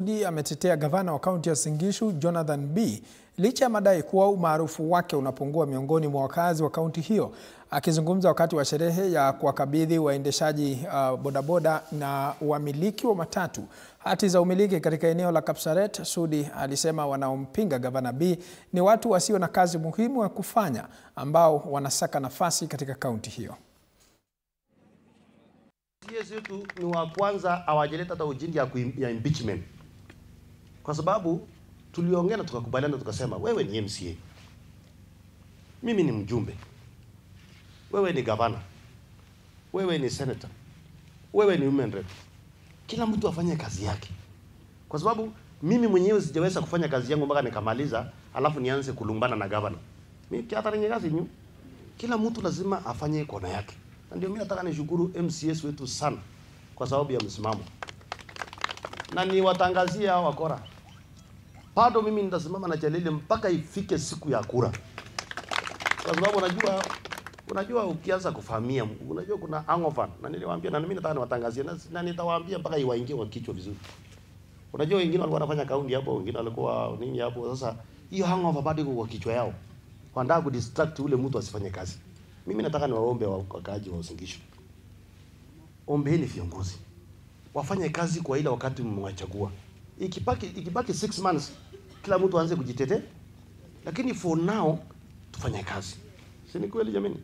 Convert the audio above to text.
Ametetea gavana wa kaunti ya Uasin Gishu Jonathan Bii licha ya madai kuwa umaarufu wake unapungua miongoni mwa wakazi wa kaunti hiyo. Akizungumza wakati wa sherehe ya kuwakabidhi waendeshaji bodaboda na wamiliki wa matatu hati za umiliki katika eneo la Kapsaret, Sudi alisema wanaompinga gavana Bii ni watu wasio na kazi muhimu ya kufanya ambao wanasaka nafasi katika kaunti hiyo. CS yetu ni wa kwanza hawajaleta hata ujinga ya impeachment. Kwa sababu tuliongea na tukakubaliana tukasema wewe ni MCA. Mimi ni mjumbe. Wewe ni gavana. Wewe ni senator. Wewe ni women rep. Kila mtu afanye kazi yake. Kwa sababu mimi mwenyewe sijaweza kufanya kazi yangu mpaka nikamaliza, alafu nianze kulumbana na gavana. Mimi hata ninyi kazi nyu. Kila mtu lazima afanye kona yake. Na ndio mimi nataka nishukuru MCS wetu sana kwa sababu ya msimamo. Na niwatangazia hao wakora. Bado mimi nitasimama na Jalili mpaka ifike siku ya kura. Kwa sababu unajua ukianza kufahamia, unajua kuna hangover. Na niliwaambia na mimi nataka niwatangazie na nitawaambia mpaka iwaingie kwa kichwa vizuri. Unajua wengine walikuwa wanafanya kaunti hapo, wengine walikuwa nini hapo. Sasa hiyo hangover bado iko kwa kichwa yao. Wanataka kudistract ule mtu asifanye kazi. Mimi nataka niwaombe wakaaji wa Uasin Gishu. Ombeeni viongozi. Wafanye kazi kwa ile wakati mmewachagua. Ikibaki 6 months kila mtu aanze kujitetea. Lakini for now tufanye kazi. Si ni kweli jamani?